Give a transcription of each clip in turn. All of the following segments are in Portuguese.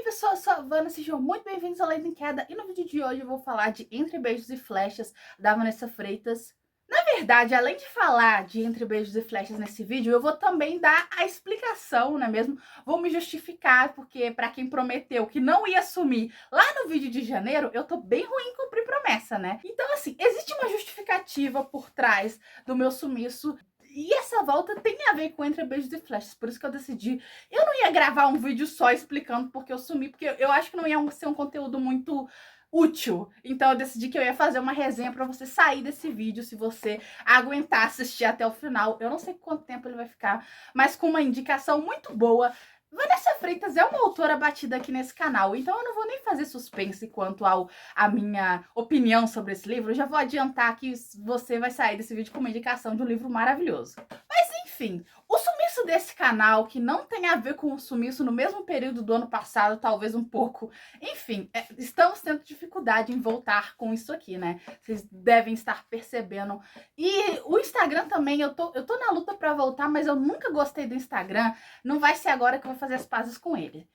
pessoal, eu sou a Vanna, sejam muito bem-vindos ao Lendo em Queda. E no vídeo de hoje eu vou falar de Entre Beijos e Flechas, da Vanessa Freitas. Na verdade, além de falar de Entre Beijos e Flechas nesse vídeo, eu vou também dar a explicação, não é mesmo? Vou me justificar, porque pra quem prometeu que não ia sumir lá no vídeo de janeiro, eu tô bem ruim em cumprir promessa, né? Então, assim, existe uma justificativa por trás do meu sumiço. E essa volta tem a ver com Entre Beijos e Flechas, por isso que eu decidi. Eu não ia gravar um vídeo só explicando porque eu sumi, porque eu acho que não ia ser um conteúdo muito útil. Então eu decidi que eu ia fazer uma resenha pra você sair desse vídeo, se você aguentar assistir até o final. Eu não sei quanto tempo ele vai ficar, mas com uma indicação muito boa. Vanessa Freitas é uma autora batida aqui nesse canal, então eu não vou nem fazer suspense quanto à minha opinião sobre esse livro. Eu já vou adiantar que você vai sair desse vídeo com uma indicação de um livro maravilhoso. Mas enfim, o sumiço desse canal, que não tem a ver com o sumiço no mesmo período do ano passado, talvez um pouco. Enfim, estamos tendo dificuldade em voltar com isso aqui, né? Vocês devem estar percebendo. E o Instagram também, eu tô na luta pra voltar, mas eu nunca gostei do Instagram. Não vai ser agora que eu vou fazer as pazes com ele.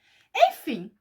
Enfim,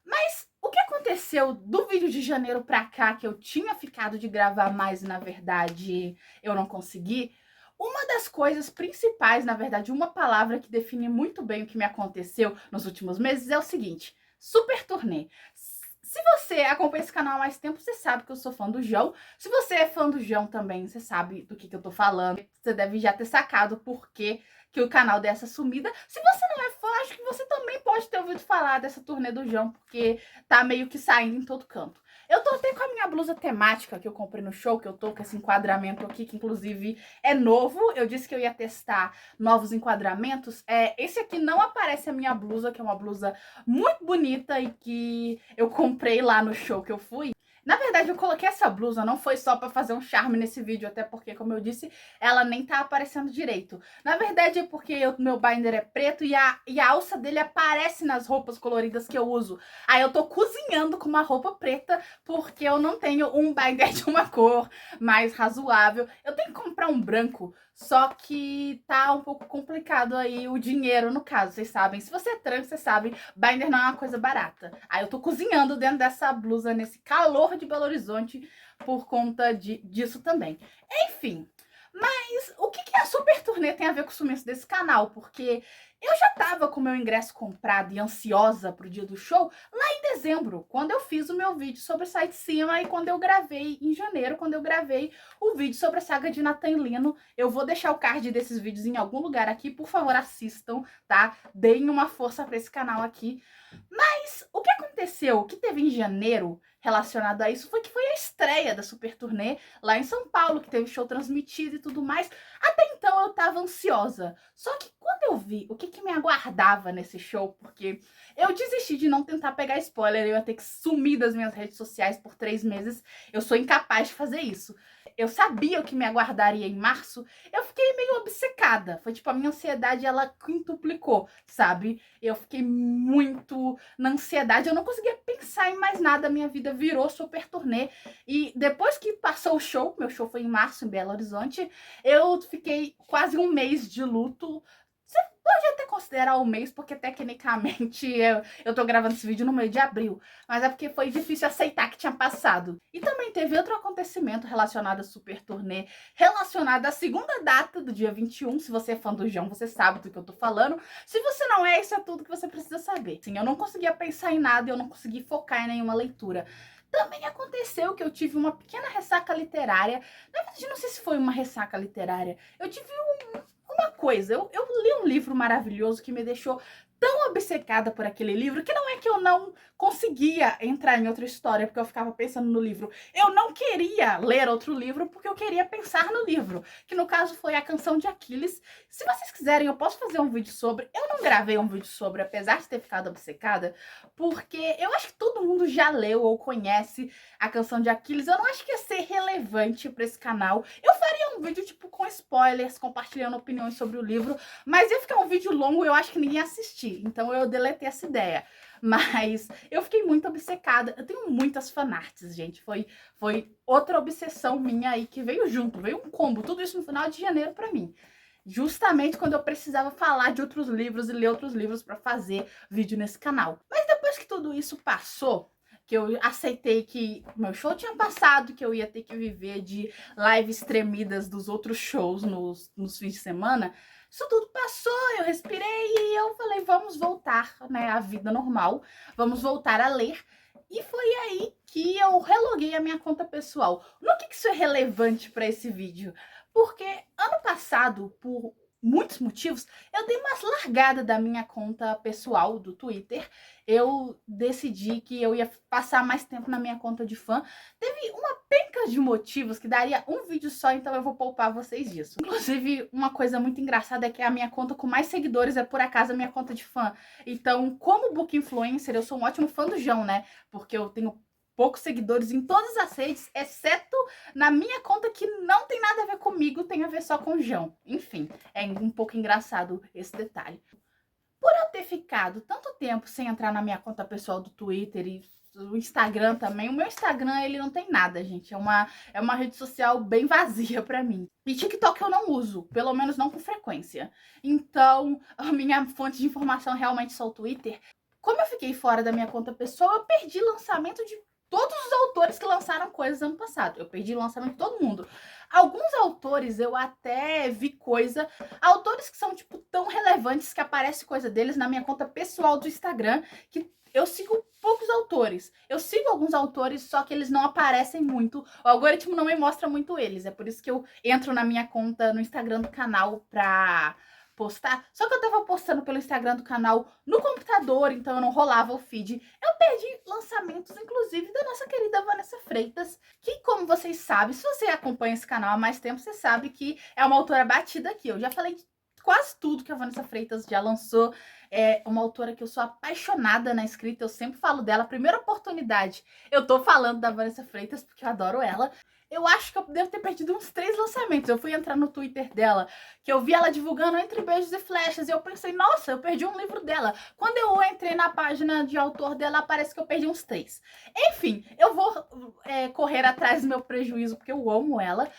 mas o que aconteceu do vídeo de janeiro pra cá, que eu tinha ficado de gravar mais e na verdade eu não consegui? Uma das coisas principais, na verdade, uma palavra que define muito bem o que me aconteceu nos últimos meses é o seguinte: super turnê. Se você acompanha esse canal há mais tempo, você sabe que eu sou fã do João. Se você é fã do João também, você sabe do que eu tô falando. Você deve já ter sacado por que o canal deu essa sumida. Se você não é fã, acho que você também pode ter ouvido falar dessa turnê do João, porque tá meio que saindo em todo canto. Eu tô até com a minha blusa temática que eu comprei no show, que eu tô com esse enquadramento aqui, que inclusive é novo. Eu disse que eu ia testar novos enquadramentos. Esse aqui não aparece a minha blusa, que é uma blusa muito bonita e que eu comprei lá no show que eu fui. Na verdade, eu coloquei essa blusa, não foi só pra fazer um charme nesse vídeo, até porque, como eu disse, ela nem tá aparecendo direito. Na verdade, é porque o meu binder é preto e a alça dele aparece nas roupas coloridas que eu uso. Aí eu tô cozinhando com uma roupa preta, porque eu não tenho um binder de uma cor mais razoável. Eu tenho que comprar um branco, só que tá um pouco complicado aí o dinheiro, no caso, vocês sabem. Se você é trans, você sabe, binder não é uma coisa barata. Aí eu tô cozinhando dentro dessa blusa, nesse calor de Belo Horizonte, por conta disso também. Enfim, mas o que a Super Turnê tem a ver com o sumiço desse canal? Porque eu já tava com o meu ingresso comprado e ansiosa pro dia do show lá em dezembro, quando eu fiz o meu vídeo sobre Sai de Cima e quando eu gravei em janeiro, quando eu gravei o vídeo sobre a saga de Nathan Lino. Eu vou deixar o card desses vídeos em algum lugar aqui, por favor, assistam, tá? Deem uma força pra esse canal aqui. Mas o que aconteceu, o que teve em janeiro relacionado a isso, foi que foi a estreia da Super Turnê lá em São Paulo, que teve show transmitido e tudo mais. Até então eu tava ansiosa. Só que quando eu vi o que me aguardava nesse show, porque eu desisti de não tentar pegar spoiler, eu ia ter que sumir das minhas redes sociais por 3 meses. Eu sou incapaz de fazer isso. Eu sabia o que me aguardaria em março, eu fiquei meio obcecada. Foi tipo, a minha ansiedade, ela quintuplicou, sabe? Eu fiquei muito na ansiedade, eu não conseguia pensar em mais nada, minha vida virou Super Turnê. E depois que passou o show, meu show foi em março, em Belo Horizonte, eu fiquei quase um mês de luto. Você pode até considerar um mês, porque tecnicamente eu tô gravando esse vídeo no meio de abril, mas é porque foi difícil aceitar que tinha passado. E também teve outro acontecimento relacionado à Super Turnê, relacionado à segunda data do dia 21. Se você é fã do João, você sabe do que eu tô falando. Se você não é, isso é tudo que você precisa saber. Sim, eu não conseguia pensar em nada e eu não consegui focar em nenhuma leitura. Também aconteceu que eu tive uma pequena ressaca literária. Na verdade, não sei se foi uma ressaca literária. Eu tive uma coisa. Eu li um livro maravilhoso que me deixou tão obcecada por aquele livro, que não é que eu não conseguia entrar em outra história porque eu ficava pensando no livro. Eu não queria ler outro livro porque eu queria pensar no livro, que no caso foi A Canção de Aquiles. Se vocês quiserem, eu posso fazer um vídeo sobre. Eu não gravei um vídeo sobre, apesar de ter ficado obcecada, porque eu acho que todo mundo já leu ou conhece A Canção de Aquiles. Eu não acho que ia ser relevante para esse canal. Eu faria um vídeo tipo com spoilers, compartilhando opiniões sobre o livro, mas ia ficar um vídeo longo e eu acho que ninguém ia assistir. Então eu deletei essa ideia. Mas eu fiquei muito obcecada. Eu tenho muitas fanarts, gente. Foi outra obsessão minha aí que veio junto, veio um combo. Tudo isso no final de janeiro pra mim. Justamente quando eu precisava falar de outros livros e ler outros livros pra fazer vídeo nesse canal. Mas depois depois que tudo isso passou, que eu aceitei que meu show tinha passado, que eu ia ter que viver de lives tremidas dos outros shows nos fins de semana, isso tudo passou, eu respirei e eu falei, vamos voltar, né, à vida normal, vamos voltar a ler. E foi aí que eu reloguei a minha conta pessoal. No que isso é relevante para esse vídeo? Porque ano passado, por muitos motivos, eu dei umas largadas da minha conta pessoal do Twitter. Eu decidi que eu ia passar mais tempo na minha conta de fã. Teve uma penca de motivos que daria um vídeo só, então eu vou poupar vocês disso. Inclusive, uma coisa muito engraçada é que a minha conta com mais seguidores é, por acaso, a minha conta de fã. Então, como book influencer, eu sou um ótimo fã do João, né? Porque eu tenho poucos seguidores em todas as redes, exceto na minha conta que não tem nada a ver comigo, tem a ver só com o João. Enfim, é um pouco engraçado esse detalhe. Por eu ter ficado tanto tempo sem entrar na minha conta pessoal do Twitter e o Instagram também, o meu Instagram, ele não tem nada, gente. É uma rede social bem vazia pra mim. E TikTok eu não uso, pelo menos não com frequência. Então, a minha fonte de informação realmente só o Twitter. Como eu fiquei fora da minha conta pessoal, eu perdi lançamento de todos os autores que lançaram coisas ano passado. Eu perdi o lançamento de todo mundo. Alguns autores eu até vi coisa. Autores que são, tipo, tão relevantes que aparece coisa deles na minha conta pessoal do Instagram, que eu sigo poucos autores. Eu sigo alguns autores, só que eles não aparecem muito. O algoritmo não me mostra muito eles. É por isso que eu entro na minha conta no Instagram do canal pra postar. Só que eu tava postando pelo Instagram do canal no computador, então eu não rolava o feed. Eu perdi lançamentos, inclusive, da nossa querida Vanessa Freitas, que, como vocês sabem, se você acompanha esse canal há mais tempo, você sabe que é uma autora batida aqui. Eu já falei de quase tudo que a Vanessa Freitas já lançou. É uma autora que eu sou apaixonada na escrita, eu sempre falo dela. Primeira oportunidade, eu tô falando da Vanessa Freitas, porque eu adoro ela. Eu acho que eu devo ter perdido uns 3 lançamentos. Eu fui entrar no Twitter dela, que eu vi ela divulgando Entre Beijos e Flechas, e eu pensei, nossa, eu perdi um livro dela. Quando eu entrei na página de autor dela, parece que eu perdi uns 3. Enfim, eu vou correr atrás do meu prejuízo, porque eu amo ela.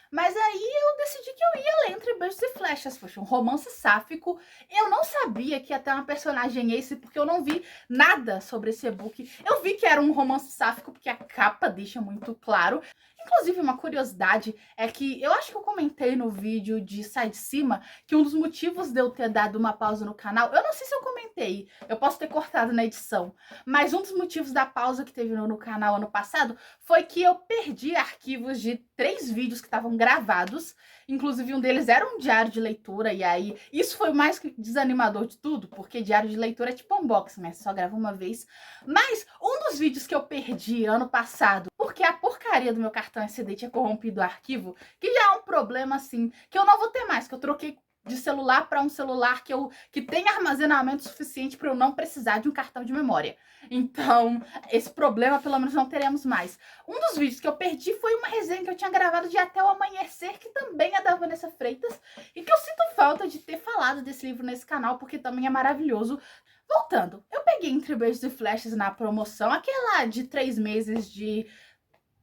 Mas aí eu decidi que eu ia ler Entre Beijos e Flechas. Poxa, um romance sáfico. Eu não sabia que ia ter uma personagem Ace, porque eu não vi nada sobre esse e-book. Eu vi que era um romance sáfico, porque a capa deixa muito claro. Inclusive, uma curiosidade é que eu acho que eu comentei no vídeo de Sai de Cima que um dos motivos de eu ter dado uma pausa no canal, eu não sei se eu comentei, eu posso ter cortado na edição, mas um dos motivos da pausa que teve no canal ano passado foi que eu perdi arquivos de 3 vídeos que estavam gravados, inclusive um deles era um diário de leitura, e aí isso foi o mais desanimador de tudo, porque diário de leitura é tipo unboxing, né? Você só grava uma vez. Mas um dos vídeos que eu perdi ano passado, porque a porcaria do meu cartão SD tinha corrompido o arquivo, que já é um problema assim, que eu não vou ter mais, que eu troquei de celular para um celular que tem armazenamento suficiente para eu não precisar de um cartão de memória. Então, esse problema pelo menos não teremos mais. Um dos vídeos que eu perdi foi uma resenha que eu tinha gravado de Até o Amanhecer, que também é da Vanessa Freitas, e que eu sinto falta de ter falado desse livro nesse canal, porque também é maravilhoso. Voltando, eu peguei Entre Beijos e Flechas na promoção, aquela de 3 meses de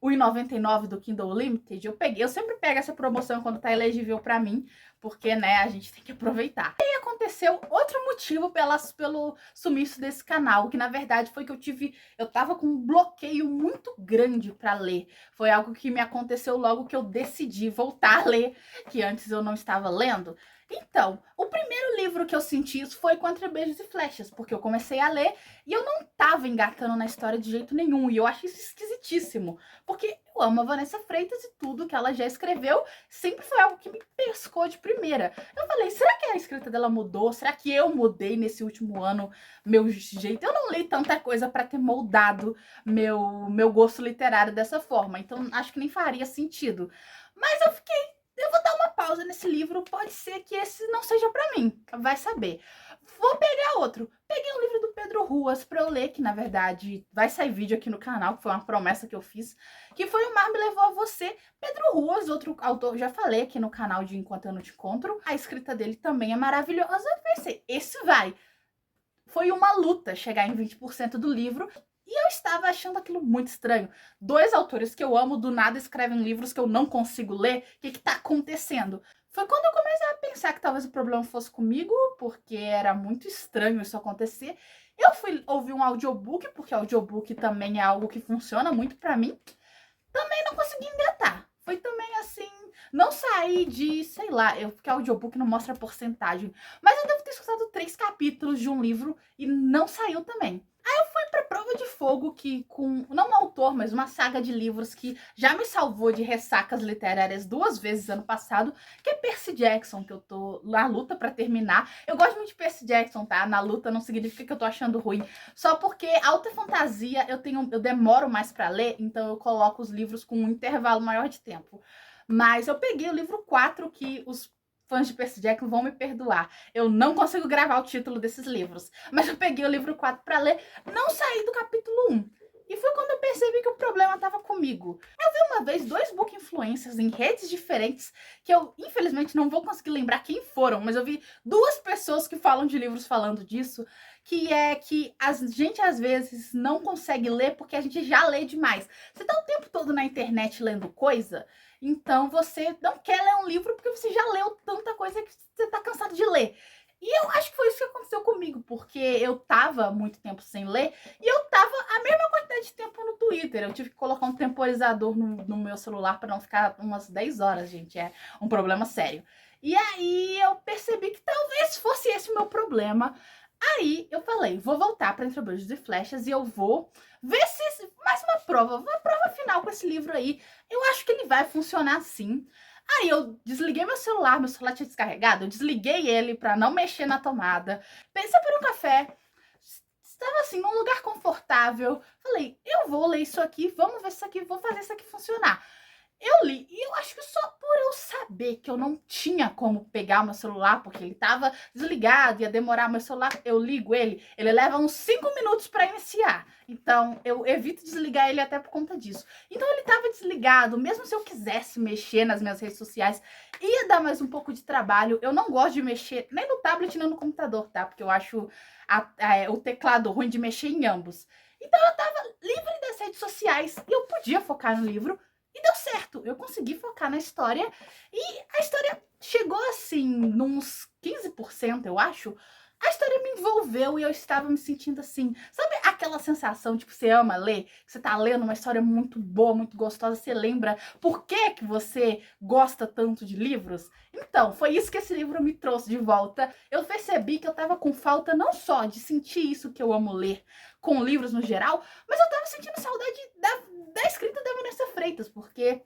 R$1,99 do Kindle Unlimited, eu sempre pego essa promoção quando tá elegível pra mim, porque, né, a gente tem que aproveitar. E aí aconteceu outro motivo pelo sumiço desse canal, que na verdade foi que eu tava com um bloqueio muito grande pra ler. Foi algo que me aconteceu logo que eu decidi voltar a ler, que antes eu não estava lendo. Então, o primeiro livro que eu senti isso foi Contra Beijos e Flechas, porque eu comecei a ler e eu não tava engatando na história de jeito nenhum, e eu achei isso esquisitíssimo, porque eu amo a Vanessa Freitas e tudo que ela já escreveu sempre foi algo que me pescou de primeira. Eu falei, será que a escrita dela mudou? Será que eu mudei nesse último ano meu jeito? Eu não li tanta coisa para ter moldado meu gosto literário dessa forma, então acho que nem faria sentido. Mas eu vou dar uma pausa nesse livro, pode ser que esse não seja pra mim, vai saber. Vou pegar outro. Peguei um livro do Pedro Ruas pra eu ler, que na verdade vai sair vídeo aqui no canal, que foi uma promessa que eu fiz, que foi O Mar Me Levou a Você. Pedro Ruas, outro autor, já falei aqui no canal de Enquanto Eu Não Te Encontro, a escrita dele também é maravilhosa. Eu pensei, esse vai. Foi uma luta chegar em 20% do livro, e eu estava achando aquilo muito estranho. 2 autores que eu amo do nada escrevem livros que eu não consigo ler. O que está acontecendo? Foi quando eu comecei a pensar que talvez o problema fosse comigo, porque era muito estranho isso acontecer. Eu fui ouvir um audiobook, porque audiobook também é algo que funciona muito pra mim. Também não consegui engatar. Foi também assim, não saí de, sei lá, porque audiobook não mostra porcentagem, mas eu devo ter escutado 3 capítulos de um livro e não saiu também. Aí eu fui pra Prova de Fogo, que com, não um autor, mas uma saga de livros que já me salvou de ressacas literárias 2 vezes ano passado, que é Percy Jackson, que eu tô na luta pra terminar. Eu gosto muito de Percy Jackson, tá? Na luta não significa que eu tô achando ruim, só porque alta fantasia eu demoro mais pra ler, então eu coloco os livros com um intervalo maior de tempo. Mas eu peguei o livro 4, que os fãs de Percy Jackson vão me perdoar. Eu não consigo gravar o título desses livros, mas eu peguei o livro 4 pra ler, não saí do capítulo 1. E foi quando eu percebi que o problema estava comigo. Eu vi uma vez 2 book influencers em redes diferentes, que eu infelizmente não vou conseguir lembrar quem foram, mas eu vi 2 pessoas que falam de livros falando disso, que é que a gente às vezes não consegue ler porque a gente já lê demais. Você tá o tempo todo na internet lendo coisa, então você não quer ler um livro porque você já leu tanta coisa que você tá cansado de ler. E eu acho que foi isso que aconteceu comigo, porque eu tava muito tempo sem ler e eu tava a mesma quantidade de tempo no Twitter. Eu tive que colocar um temporizador no meu celular para não ficar umas 10 horas, gente. É um problema sério. E aí eu percebi que talvez fosse esse o meu problema. Aí eu falei, vou voltar para Entre Beijos e Flechas e eu vou ver se mais uma prova final com esse livro aí. Eu acho que ele vai funcionar sim. Aí eu desliguei meu celular tinha descarregado, eu desliguei ele para não mexer na tomada. Pensei por um café, estava assim num lugar confortável. Falei, eu vou ler isso aqui, vamos ver isso aqui, vou fazer isso aqui funcionar. Eu li, e eu acho que só por eu saber que eu não tinha como pegar o meu celular, porque ele tava desligado, ia demorar meu celular, eu ligo ele leva uns 5 minutos para iniciar. Então, eu evito desligar ele até por conta disso. Então, ele tava desligado, mesmo se eu quisesse mexer nas minhas redes sociais, ia dar mais um pouco de trabalho. Eu não gosto de mexer nem no tablet nem no computador, tá? Porque eu acho o teclado ruim de mexer em ambos. Então, eu tava livre das redes sociais e eu podia focar no livro. E deu certo, eu consegui focar na história e a história chegou assim, nos 15%, eu acho. A história me envolveu e eu estava me sentindo assim, sabe aquela sensação de que você ama ler? Que você tá lendo uma história muito boa, muito gostosa, você lembra por que você gosta tanto de livros? Então, foi isso que esse livro me trouxe de volta. Eu percebi que eu tava com falta não só de sentir isso que eu amo ler com livros no geral, mas eu tava sentindo saudade da escrita da Vanessa Freitas, porque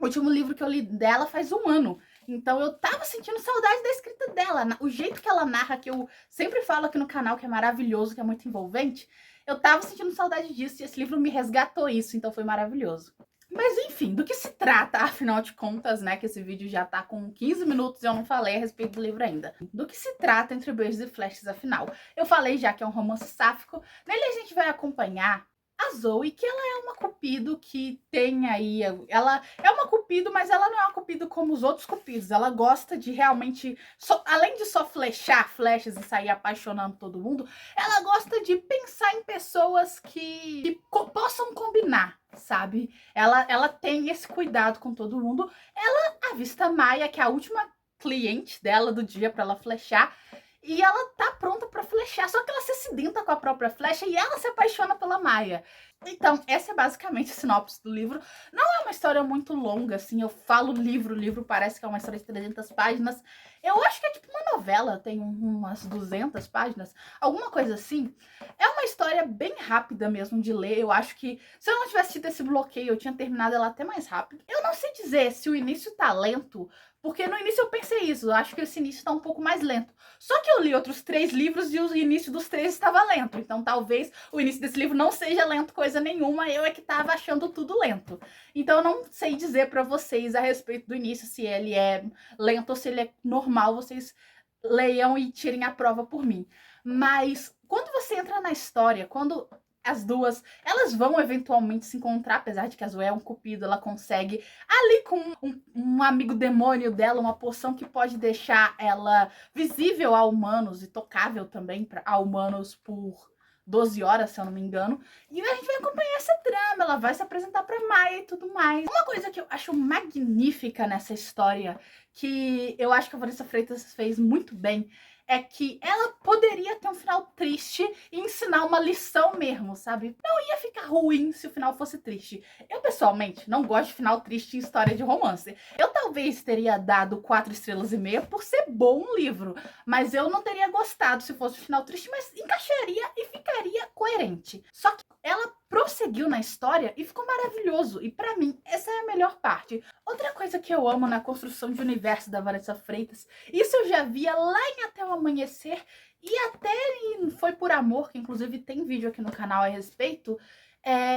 o último livro que eu li dela faz 1 ano. Então eu tava sentindo saudade da escrita dela. O jeito que ela narra, que eu sempre falo aqui no canal, que é maravilhoso, que é muito envolvente, eu tava sentindo saudade disso e esse livro me resgatou isso, então foi maravilhoso. Mas enfim, do que se trata, afinal de contas, né, que esse vídeo já tá com 15 minutos e eu não falei a respeito do livro ainda. Do que se trata Entre Beijos e Flechas, afinal? Eu falei já que é um romance sáfico, nele a gente vai acompanhar a Zoe, que ela é uma cupido que tem aí, ela é uma cupido, mas ela não é uma cupido como os outros cupidos, ela gosta de realmente, além de só flechar flechas e sair apaixonando todo mundo, ela gosta de pensar em pessoas que possam combinar, sabe? Ela tem esse cuidado com todo mundo, ela avista a Maia, que é a última cliente dela do dia para ela flechar, e ela tá pronta pra flechar, só que ela se acidenta com a própria flecha e ela se apaixona pela Maia. Então, essa é basicamente a sinopse do livro. Não é uma história muito longa, assim, eu falo livro, o livro parece que é uma história de 300 páginas. Eu acho que é tipo uma novela, tem umas 200 páginas, alguma coisa assim. É uma história bem rápida mesmo de ler, eu acho que se eu não tivesse tido esse bloqueio, eu tinha terminado ela até mais rápido. Eu não sei dizer se o início tá lento, porque no início eu pensei isso, eu acho que esse início tá um pouco mais lento. Só que eu li outros 3 livros e o início dos 3 estava lento. Então talvez o início desse livro não seja lento coisa nenhuma, eu é que tava achando tudo lento. Então eu não sei dizer pra vocês a respeito do início, se ele é lento ou se ele é normal, vocês leiam e tirem a prova por mim. Mas quando você entra na história, quando as duas, elas vão eventualmente se encontrar, apesar de que a Zoe é um cupido, ela consegue ali com um amigo demônio dela, uma poção que pode deixar ela visível a humanos e tocável também a humanos por 12 horas, se eu não me engano. E a gente vai acompanhar essa trama, ela vai se apresentar pra Maia e tudo mais. Uma coisa que eu acho magnífica nessa história, que eu acho que a Vanessa Freitas fez muito bem, é que ela poderia ter um final triste e ensinar uma lição mesmo, sabe? Não ia ficar ruim se o final fosse triste. Eu, pessoalmente, não gosto de final triste em história de romance. Eu talvez teria dado 4,5 estrelas por ser bom um livro, mas eu não teria gostado se fosse um final triste, mas encaixaria e ficaria coerente. Só que ela prosseguiu na história e ficou maravilhoso. E pra mim, essa é a melhor parte. Outra coisa que eu amo na construção de universo da Vanessa Freitas, isso eu já via lá em Até o Amanhecer e até em Foi por Amor, que inclusive tem vídeo aqui no canal a respeito.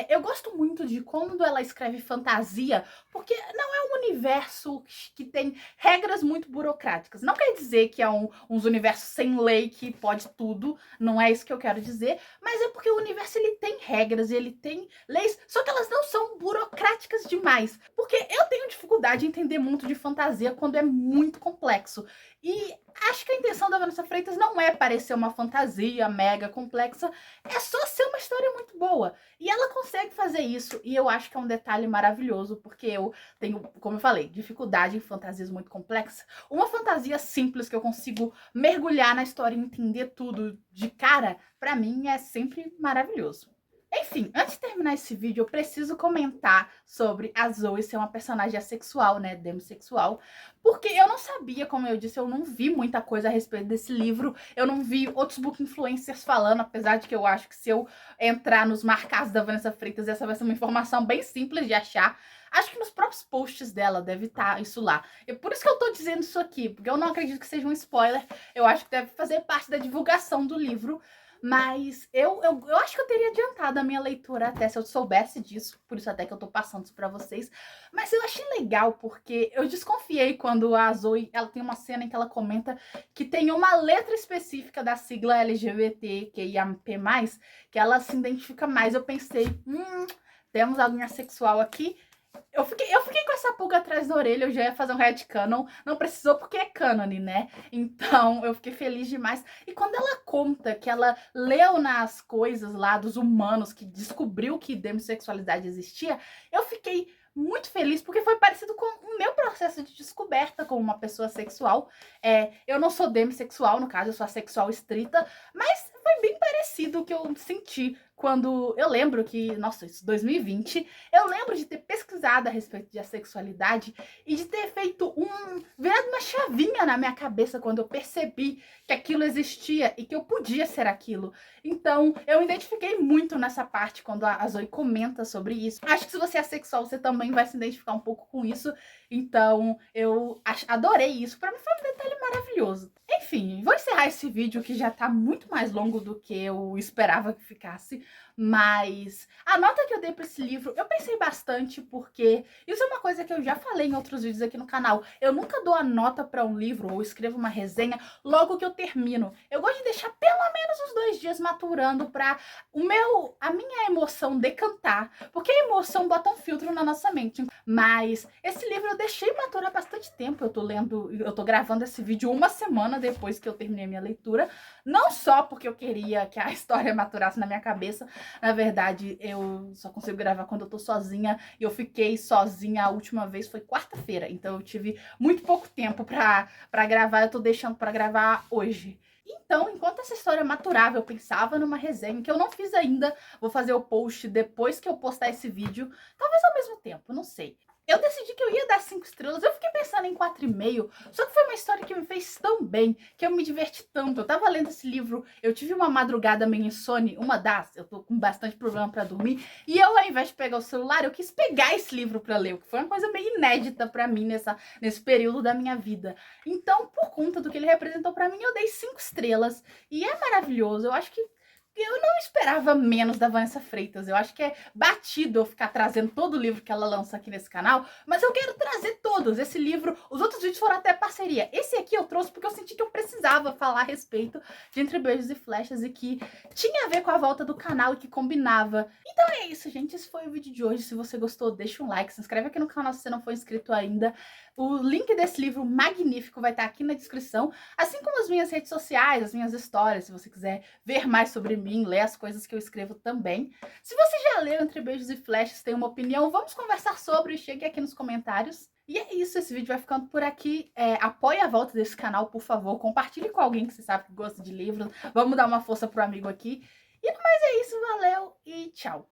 Eu gosto muito de quando ela escreve fantasia, porque não é um universo que tem regras muito burocráticas. Não quer dizer que é uns universos sem lei que pode tudo, não é isso que eu quero dizer, mas é porque o universo ele tem regras, ele tem leis, só que elas não são burocráticas demais. Porque eu tenho dificuldade em entender muito de fantasia quando é muito complexo. E acho que a intenção da Vanessa Freitas não é parecer uma fantasia mega complexa, é só ser uma história muito boa. E ela consegue fazer isso, e eu acho que é um detalhe maravilhoso, porque eu tenho, como eu falei, dificuldade em fantasias muito complexas. Uma fantasia simples que eu consigo mergulhar na história e entender tudo de cara, pra mim é sempre maravilhoso. Enfim, antes de terminar esse vídeo, eu preciso comentar sobre a Zoe ser uma personagem assexual, né, demissexual, porque eu não sabia, como eu disse, eu não vi muita coisa a respeito desse livro, eu não vi outros book influencers falando, apesar de que eu acho que se eu entrar nos marcados da Vanessa Freitas, essa vai ser uma informação bem simples de achar. Acho que nos próprios posts dela deve estar isso lá. E por isso que eu tô dizendo isso aqui, porque eu não acredito que seja um spoiler, eu acho que deve fazer parte da divulgação do livro. Mas eu acho que eu teria adiantado a minha leitura até se eu soubesse disso, por isso até que eu tô passando isso pra vocês. Mas eu achei legal porque eu desconfiei quando a Zoe, ela tem uma cena em que ela comenta que tem uma letra específica da sigla LGBTQIAP+, que ela se identifica mais. Eu pensei, temos alguém assexual aqui. Eu fiquei com essa pulga atrás da orelha, eu já ia fazer um headcanon, não precisou porque é cânone, né? Então eu fiquei feliz demais. E quando ela conta que ela leu nas coisas lá dos humanos, que descobriu que demissexualidade existia, eu fiquei muito feliz porque foi parecido com o meu processo de descoberta como uma pessoa sexual. Eu não sou demissexual, no caso, eu sou assexual estrita, mas foi bem parecido o que eu senti quando eu lembro que, nossa, isso 2020, eu lembro de ter pesquisado a respeito de assexualidade e de ter feito virado uma chavinha na minha cabeça quando eu percebi que aquilo existia e que eu podia ser aquilo. Então, eu identifiquei muito nessa parte quando a Zoe comenta sobre isso. Acho que se você é assexual, você também vai se identificar um pouco com isso. Então, eu adorei isso. Pra mim foi um detalhe maravilhoso. Enfim, vou encerrar esse vídeo que já tá muito mais longo do que eu esperava que ficasse, mas a nota que eu dei pra esse livro, eu pensei bastante, porque isso é uma coisa que eu já falei em outros vídeos aqui no canal. Eu nunca dou a nota pra um livro ou escrevo uma resenha logo que eu termino. Eu gosto de deixar pelo menos uns 2 dias maturando pra a minha emoção decantar, porque a emoção bota um filtro na nossa mente. Mas esse livro eu deixei maturar bastante tempo. Eu tô gravando esse vídeo uma semana depois que eu terminei a minha leitura, não só porque eu queria que a história maturasse na minha cabeça. Na verdade, eu só consigo gravar quando eu tô sozinha, e eu fiquei sozinha a última vez foi quarta-feira, então eu tive muito pouco tempo pra gravar, eu tô deixando pra gravar hoje. Então, enquanto essa história maturava, eu pensava numa resenha que eu não fiz ainda, vou fazer o post depois que eu postar esse vídeo, talvez ao mesmo tempo, não sei. Eu decidi que eu ia dar 5 estrelas, eu fiquei pensando em 4,5, só que foi uma história que me fez tão bem, que eu me diverti tanto. Eu tava lendo esse livro, eu tive uma madrugada meio insone, eu tô com bastante problema pra dormir, e eu, ao invés de pegar o celular, eu quis pegar esse livro pra ler, o que foi uma coisa meio inédita pra mim nesse período da minha vida. Então, por conta do que ele representou pra mim, eu dei 5 estrelas, e é maravilhoso. Eu acho que eu não esperava menos da Vanessa Freitas. Eu acho que é batido eu ficar trazendo todo o livro que ela lança aqui nesse canal, mas eu quero trazer todos. Esse livro, os outros vídeos foram até parceria. Esse aqui eu trouxe porque eu senti que eu precisava falar a respeito de Entre Beijos e Flechas e que tinha a ver com a volta do canal e que combinava. Então é isso, gente. Esse foi o vídeo de hoje. Se você gostou, deixa um like, se inscreve aqui no canal se você não for inscrito ainda. O link desse livro magnífico vai estar aqui na descrição, assim como as minhas redes sociais, as minhas histórias, se você quiser ver mais sobre mim, lê as coisas que eu escrevo também. Se você já leu Entre Beijos e Flechas, tem uma opinião, vamos conversar sobre, chegue aqui nos comentários. E é isso, esse vídeo vai ficando por aqui. Apoie a volta desse canal, por favor. Compartilhe com alguém que você sabe que gosta de livros. Vamos dar uma força pro amigo aqui. E no mais é isso, valeu e tchau!